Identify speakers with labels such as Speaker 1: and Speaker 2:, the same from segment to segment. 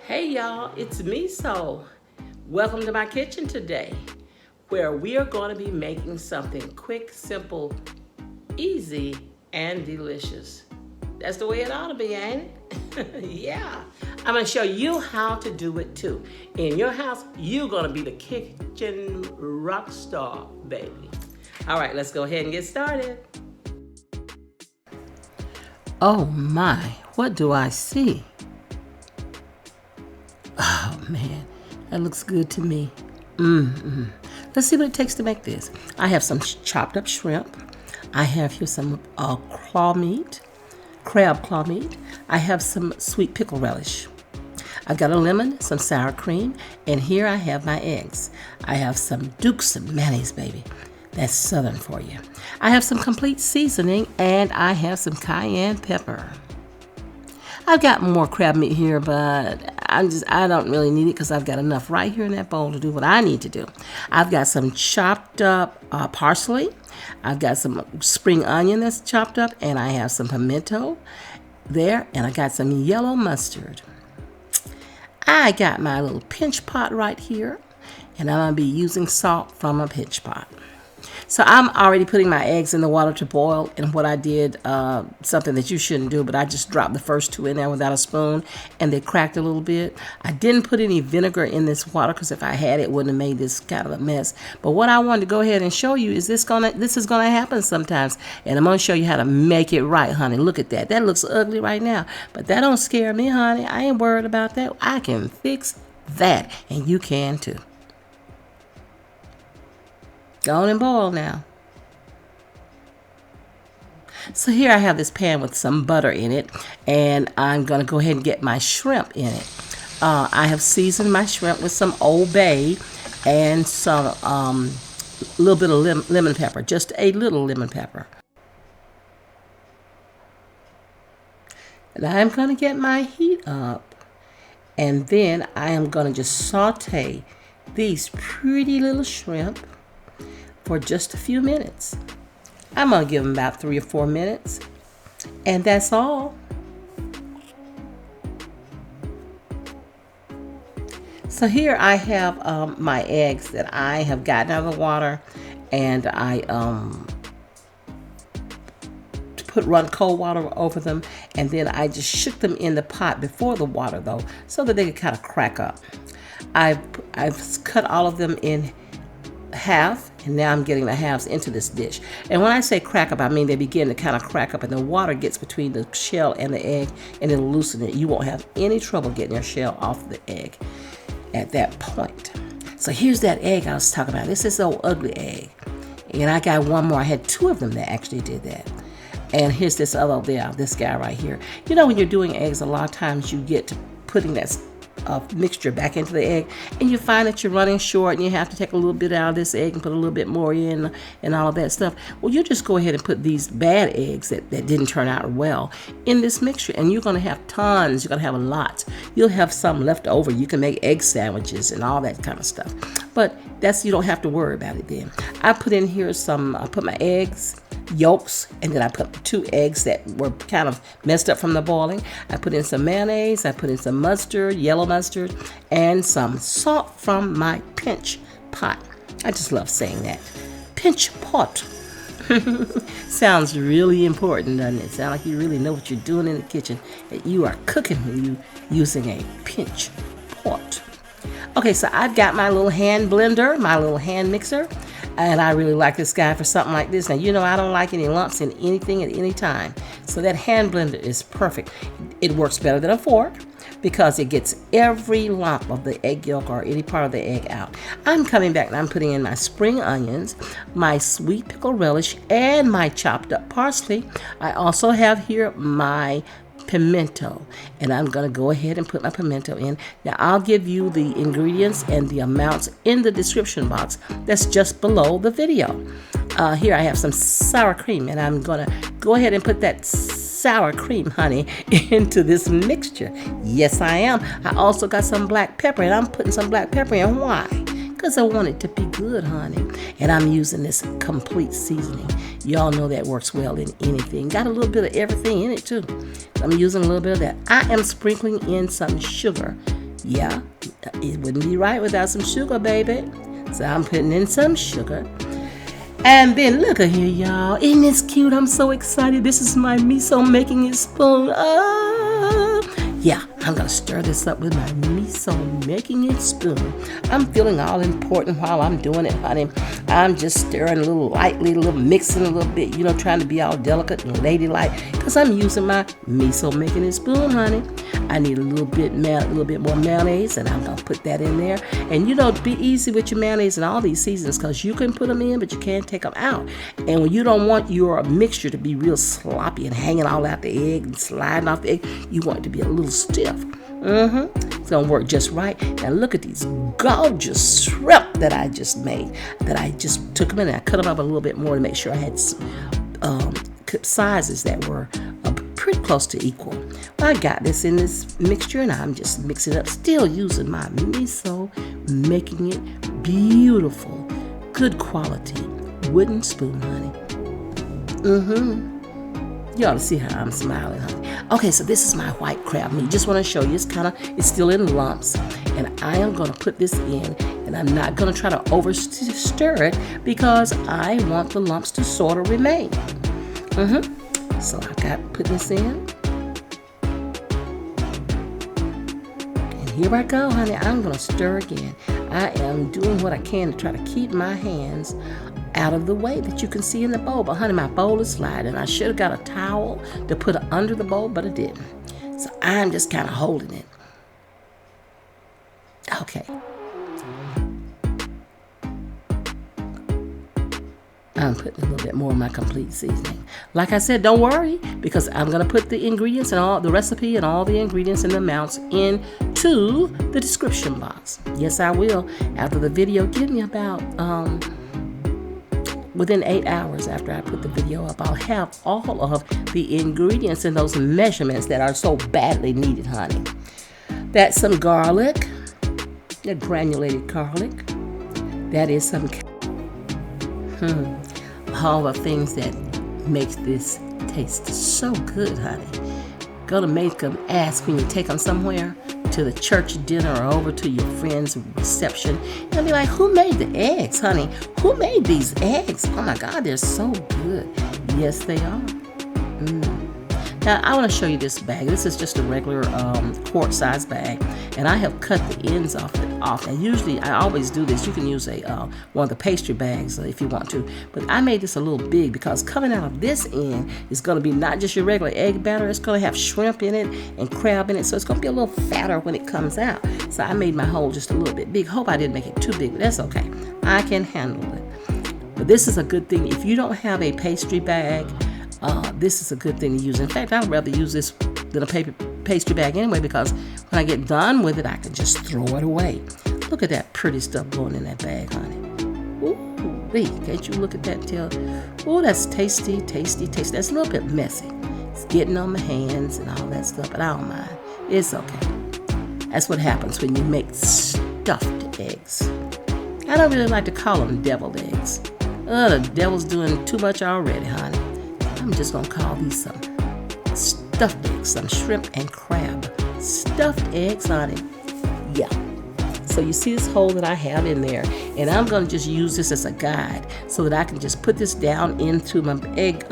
Speaker 1: Hey y'all, it's Meso. Welcome to my kitchen today, where we are going to be making something quick, simple, easy, and delicious. That's the way it ought to be, ain't it? Yeah. I'm going to show you how to do it too. In your house, you're going to be the kitchen rock star, baby. All right, let's go ahead and get started. Oh my, what do I see? Oh man, that looks good to me. Let's see what it takes to make this. I have some chopped up shrimp. I have here some crab claw meat. I have some sweet pickle relish. I've got a lemon, some sour cream, and here I have my eggs. I have some Dukes of mayonnaise, baby. That's Southern for you. I have some complete seasoning, and I have some cayenne pepper. I've got more crab meat here, but I don't really need it because I've got enough right here in that bowl to do what I need to do. I've got some chopped up parsley. I've got some spring onion that's chopped up, and I have some pimento there, and I got some yellow mustard. I got my little pinch pot right here, and I'm going to be using salt from a pinch pot. So I'm already putting my eggs in the water to boil, and what I did, something that you shouldn't do, but I just dropped the first two in there without a spoon, and they cracked a little bit. I didn't put any vinegar in this water because if I had it wouldn't have made this kind of a mess. But what I wanted to go ahead and show you is this is gonna happen sometimes, and I'm gonna show you how to make it right, honey. Look at that. That looks ugly right now, but that don't scare me, honey. I ain't worried about that. I can fix that, and you can too. Go on and boil now. So here I have this pan with some butter in it, and I'm going to go ahead and get my shrimp in it. I have seasoned my shrimp with some Old Bay and some little bit of lemon pepper, just a little lemon pepper. And I'm going to get my heat up, and then I am going to just saute these pretty little shrimp for just a few minutes. I'm gonna give them about 3 or 4 minutes, and that's all. So here I have my eggs that I have gotten out of the water, and I run cold water over them, and then I just shook them in the pot before the water though, so that they could kind of crack up. I've cut all of them in half, and now I'm getting the halves into this dish. And when I say crack up, I mean they begin to kind of crack up, and the water gets between the shell and the egg, and it'll loosen it. You won't have any trouble getting your shell off the egg at that point. So here's that egg I was talking about. This is the old ugly egg, and I got one more. I had 2 of them that actually did that. And here's this other there, this guy right here. You know, when you're doing eggs, a lot of times you get to putting that mixture back into the egg, and you find that you're running short, and you have to take a little bit out of this egg and put a little bit more in, and all of that stuff. Well, you just go ahead and put these bad eggs that didn't turn out well in this mixture, and you're going to have tons. You're going to have a lot. You'll have some left over. You can make egg sandwiches and all that kind of stuff, but you don't have to worry about it then. I put in here I put my eggs, yolks, and then I put 2 eggs that were kind of messed up from the boiling. I put in some mayonnaise, I put in some mustard, yellow mustard, and some salt from my pinch pot. I just love saying that. Pinch pot. Sounds really important, doesn't it? Sounds like you really know what you're doing in the kitchen, that you are cooking when you using a pinch pot. Okay, so I've got my little hand blender, my little hand mixer, and I really like this guy for something like this. Now, you know I don't like any lumps in anything at any time, so that hand blender is perfect. It works better than a fork because it gets every lump of the egg yolk or any part of the egg out. I'm coming back and I'm putting in my spring onions, my sweet pickle relish, and my chopped up parsley. I also have here my pimento, and I'm going to go ahead and put my pimento in. Now I'll give you the ingredients and the amounts in the description box that's just below the video. Here I have some sour cream, and I'm going to go ahead and put that sour cream, honey, into this mixture. Yes, I am. I also got some black pepper, and I'm putting some black pepper in. Why? Because I want it to be good, honey. And I'm using this complete seasoning. Y'all know that works well in anything. Got a little bit of everything in it too. I'm using a little bit of that. I am sprinkling in some sugar. Yeah, it wouldn't be right without some sugar, baby. So I'm putting in some sugar. And then look at here, y'all. Isn't this cute? I'm so excited. This is my miso making it spoon. Yeah, I'm going to stir this up with my miso making it spoon. I'm feeling all important while I'm doing it, honey. I'm just stirring a little lightly, a little mixing a little bit, trying to be all delicate and ladylike because I'm using my miso making it spoon, honey. I need a little bit more mayonnaise, and I'm going to put that in there. And be easy with your mayonnaise and all these seasonings because you can put them in, but you can't take them out. And when you don't want your mixture to be real sloppy and hanging all out the egg and sliding off the egg, you want it to be a little stiff. It's going to work just right. Now look at these gorgeous shrimp that I just made. That I just took them in and I cut them up a little bit more to make sure I had sizes that were pretty close to equal. Well, I got this in this mixture and I'm just mixing it up, still using my miso, making it beautiful, good quality wooden spoon, honey. You ought to see how I'm smiling, honey. Okay, so this is my white crab meat. Just want to show you, it's still in lumps, and I am going to put this in, and I'm not going to try to over stir it because I want the lumps to sort of remain. So I got putting this in. And here I go, honey. I'm going to stir again. I am doing what I can to try to keep my hands out of the way that you can see in the bowl. But honey, my bowl is sliding. I should have got a towel to put under the bowl, but I didn't. So I'm just kind of holding it. Okay. I'm putting a little bit more of my complete seasoning. Like I said, don't worry, because I'm going to put the ingredients and all the recipe and all the ingredients and the amounts into the description box. Yes, I will. After the video, give me about within 8 hours after I put the video up, I'll have all of the ingredients and those measurements that are so badly needed, honey. That's some garlic, the granulated garlic. That is some all the things that makes this taste so good, honey. Gonna make them ask when you take them somewhere, to the church dinner or over to your friend's reception, and be like, who made the eggs, honey? Who made these eggs? Oh my God, they're so good. Yes, they are. Now, I want to show you this bag. This is just a regular quart size bag, and I have cut the ends off it off. And usually, I always do this. You can use one of the pastry bags if you want to, but I made this a little big because coming out of this end is going to be not just your regular egg batter. It's going to have shrimp in it and crab in it, so it's going to be a little fatter when it comes out. So I made my hole just a little bit big. Hope I didn't make it too big, but that's okay. I can handle it. But this is a good thing. If you don't have a pastry bag, this is a good thing to use. In fact, I'd rather use this than a pastry bag anyway, because when I get done with it, I can just throw it away. Look at that pretty stuff going in that bag, honey. Ooh, can't you look at that tail? Ooh, that's tasty, tasty, tasty. That's a little bit messy. It's getting on my hands and all that stuff, but I don't mind. It's okay. That's what happens when you make stuffed eggs. I don't really like to call them deviled eggs. The devil's doing too much already, honey. I'm just going to call these some stuffed eggs, some shrimp and crab. Stuffed eggs, honey. Yeah. So you see this hole that I have in there, and I'm going to just use this as a guide so that I can just put this down into my egg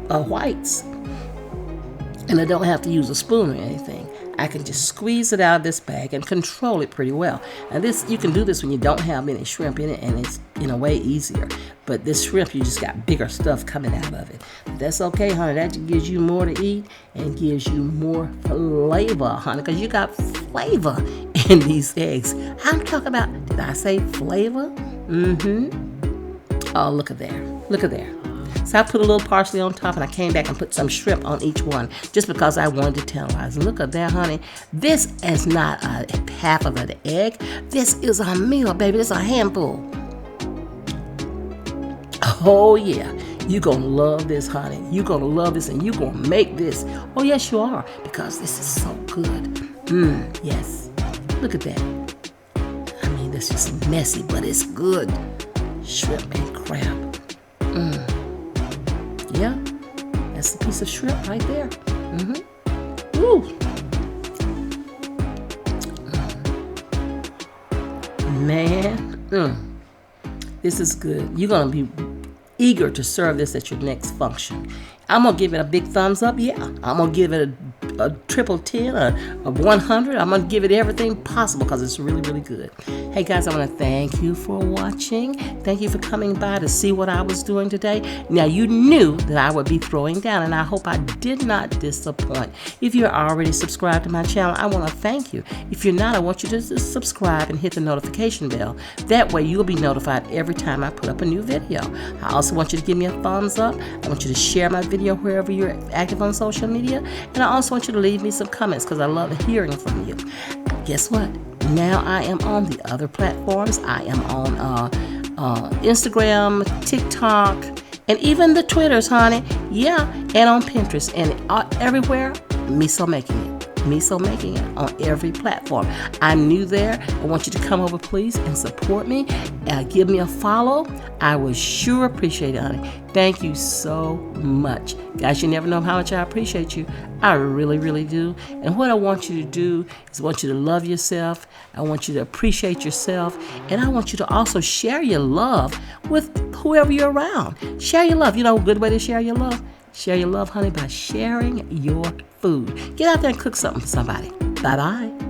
Speaker 1: whites. And I don't have to use a spoon or anything. I can just squeeze it out of this bag and control it pretty well. And this, you can do this when you don't have any shrimp in it, and it's in a way easier. But this shrimp, you just got bigger stuff coming out of it. But that's okay, honey. That just gives you more to eat and gives you more flavor, honey, because you got flavor in these eggs. I'm talking about, did I say flavor? Oh, look at there. Look at there. So I put a little parsley on top, and I came back and put some shrimp on each one just because I wanted to tenderize. Look at that, honey. This is not a half of an egg. This is a meal, baby. This is a handful. Oh, yeah. You're going to love this, honey. You're going to love this, and you're going to make this. Oh, yes, you are, because this is so good. Yes. Look at that. I mean, that's just messy, but it's good. Shrimp and crab. Yeah, that's a piece of shrimp right there. Ooh. Man, this is good. You're going to be eager to serve this at your next function. I'm going to give it a big thumbs up. Yeah, I'm going to give it a triple 10, a 100. I'm going to give it everything possible because it's really, really good. Hey guys, I want to thank you for watching. Thank you for coming by to see what I was doing today. Now, you knew that I would be throwing down, and I hope I did not disappoint. If you're already subscribed to my channel, I want to thank you. If you're not, I want you to just subscribe and hit the notification bell. That way, you'll be notified every time I put up a new video. I also want you to give me a thumbs up. I want you to share my video wherever you're active on social media. And I also want you to leave me some comments because I love hearing from you. Guess what? Now I am on the other platforms. I am on Instagram, TikTok, and even the Twitters, honey. Yeah, and on Pinterest and everywhere. Meso making it. Meso making it on every platform. I'm new there. I want you to come over, please, and support me. Give me a follow. I would sure appreciate it, honey. Thank you so much. Guys, you never know how much I appreciate you. I really, really do. And what I want you to do is I want you to love yourself. I want you to appreciate yourself. And I want you to also share your love with whoever you're around. Share your love. You know a good way to share your love? Share your love, honey, by sharing your food. Get out there and cook something for somebody. Bye-bye.